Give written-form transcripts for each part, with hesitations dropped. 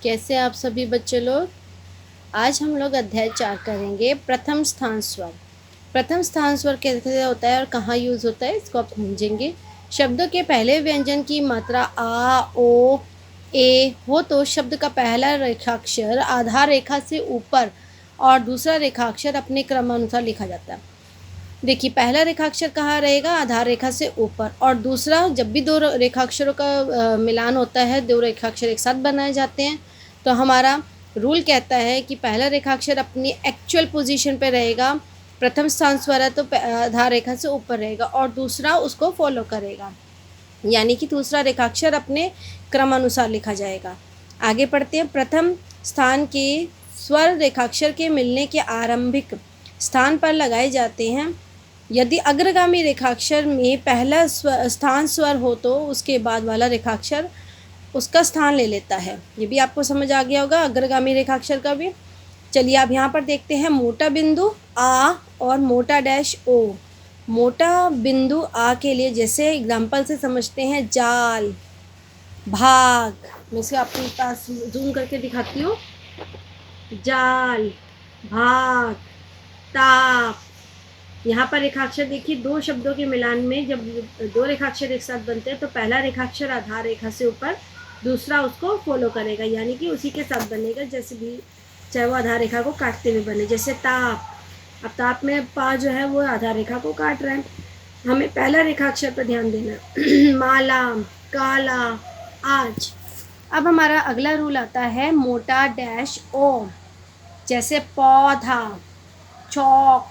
कैसे आप सभी बच्चे लोग। आज हम लोग अध्याय 4 करेंगे प्रथम स्थान स्वर। प्रथम स्थान स्वर कैसे होता है और कहाँ यूज़ होता है इसको आप समझेंगे। शब्दों के पहले व्यंजन की मात्रा आ, ओ, ए हो तो शब्द का पहला रेखाक्षर आधार रेखा से ऊपर और दूसरा रेखाक्षर अपने क्रमानुसार लिखा जाता है। देखिए, पहला रेखाक्षर कहाँ रहेगा? आधार रेखा से ऊपर, और दूसरा जब भी दो रेखाक्षरों का मिलान होता है, दो रेखाक्षर एक साथ बनाए जाते हैं, तो हमारा रूल कहता है कि पहला रेखाक्षर अपनी एक्चुअल पोजीशन पे रहेगा, प्रथम स्थान स्वर है तो आधार रेखा से ऊपर रहेगा, और दूसरा उसको फॉलो करेगा, यानी कि दूसरा रेखाक्षर अपने क्रमानुसार लिखा जाएगा। आगे पढ़ते हैं। प्रथम स्थान के स्वर रेखाक्षर के मिलने के आरंभिक स्थान पर लगाए जाते हैं। यदि अग्रगामी रेखाक्षर में पहला स्थान स्वर हो तो उसके बाद वाला रेखाक्षर उसका स्थान ले लेता है। ये भी आपको समझ आ गया होगा अग्रगामी रेखाक्षर का भी। चलिए अब यहाँ पर देखते हैं मोटा बिंदु आ और मोटा डैश ओ। मोटा बिंदु आ के लिए जैसे एग्जाम्पल से समझते हैं, जाल, भाग। मैं इसे आपके पास जूम करके दिखाती हूँ। जाल, भाग, ताप। यहाँ पर रेखाक्षर देखिए, दो शब्दों के मिलान में जब दो रेखाक्षर एक साथ बनते हैं तो पहला रेखाक्षर आधार रेखा से ऊपर, दूसरा उसको फॉलो करेगा, यानी कि उसी के साथ बनेगा, जैसे भी चाहे वो आधार रेखा को काटते हुए बने। जैसे ताप, अब ताप में पा जो है वो आधार रेखा को काट रहा है, हमें पहला रेखाक्षर पर ध्यान देना। माला, काला, आज। अब हमारा अगला रूल आता है मोटा डैश ओ। जैसे पौधा, चौक,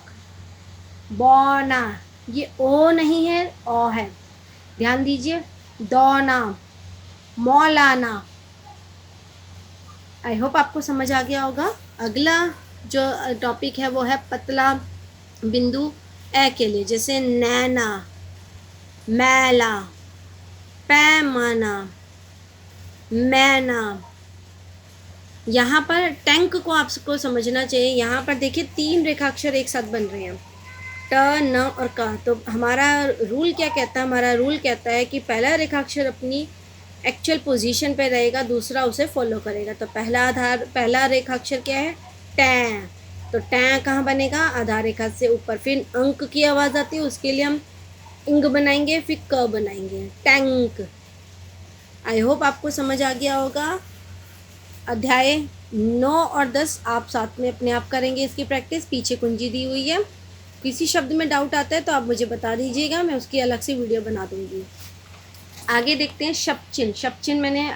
बौना। ये ओ नहीं है, ओ है, ध्यान दीजिए। दौना, मौलाना। आई होप आपको समझ आ गया होगा। अगला जो टॉपिक है वो है पतला बिंदु ए के लिए। जैसे नैना, मैला, पैमाना, मैना। यहाँ पर टैंक को आपको समझना चाहिए। यहाँ पर देखिए तीन रेखाक्षर एक साथ बन रहे हैं, ट, न और क। तो हमारा रूल क्या कहता है? हमारा रूल कहता है कि पहला रेखाक्षर अपनी एक्चुअल पोजीशन पे रहेगा, दूसरा उसे फॉलो करेगा। तो पहला रेखाक्षर क्या है? टैं। तो टैं कहाँ बनेगा? आधार रेखा से ऊपर। फिर अंक की आवाज़ आती है, उसके लिए हम इंग बनाएंगे, फिर क बनाएंगे, टैंक। आई होप आपको समझ आ गया होगा। अध्याय 9 और 10 आप साथ में अपने आप करेंगे इसकी प्रैक्टिस। पीछे कुंजी दी हुई है, किसी शब्द में डाउट आता है तो आप मुझे बता दीजिएगा, मैं उसकी अलग से वीडियो बना दूंगी। आगे देखते हैं शब्द चिन्ह। शब्द चिन्ह मैंने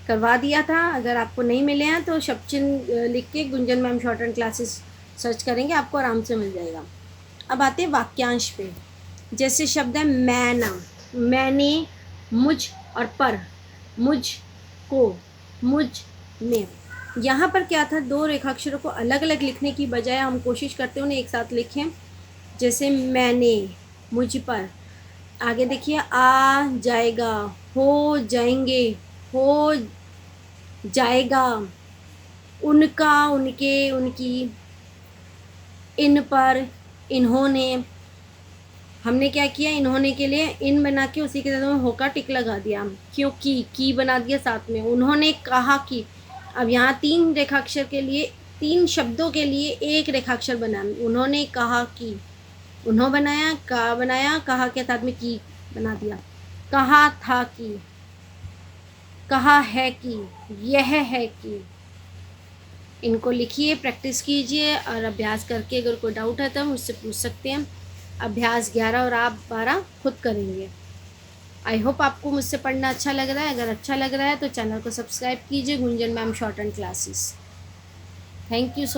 करवा दिया था, अगर आपको नहीं मिले हैं तो शब्द चिन्ह लिख के Gunjan ma'am short and classes search करेंगे, आपको आराम से मिल जाएगा। अब आते हैं वाक्यांश पे। जैसे शब्द है मैना, मैंने, मुझ और पर, मुझ को, मुझ ने। यहाँ पर क्या था? दो रेखाक्षरों को अलग अलग लिखने की बजाय हम कोशिश करते हैं उन्हें एक साथ लिखें। जैसे मैंने, मुझ पर। आगे देखिए, आ जाएगा, हो जाएंगे, हो जाएगा, उनका, उनके, उनकी, इन पर, इन्होंने। हमने क्या किया? इन्होंने के लिए इन बना के उसी के साथ में हो का टिक लगा दिया, क्योंकि की बना दिया साथ में। उन्होंने कहा कि। अब यहाँ तीन रेखाक्षर के लिए, तीन शब्दों के लिए एक रेखाक्षर बना। उन्होंने कहा कि, उन्हों बनाया, का बनाया, कहा के साथ में की बना दिया। कहा था कि, कहा है कि, यह है कि। इनको लिखिए, प्रैक्टिस कीजिए, और अभ्यास करके अगर कोई डाउट है तो मुझसे पूछ सकते हैं। अभ्यास 11 और आप 12 खुद करेंगे। आई होप आपको मुझसे पढ़ना अच्छा लग रहा है। अगर अच्छा लग रहा है तो चैनल को सब्सक्राइब कीजिए, Gunjan ma'am short and classes. Thank you so much.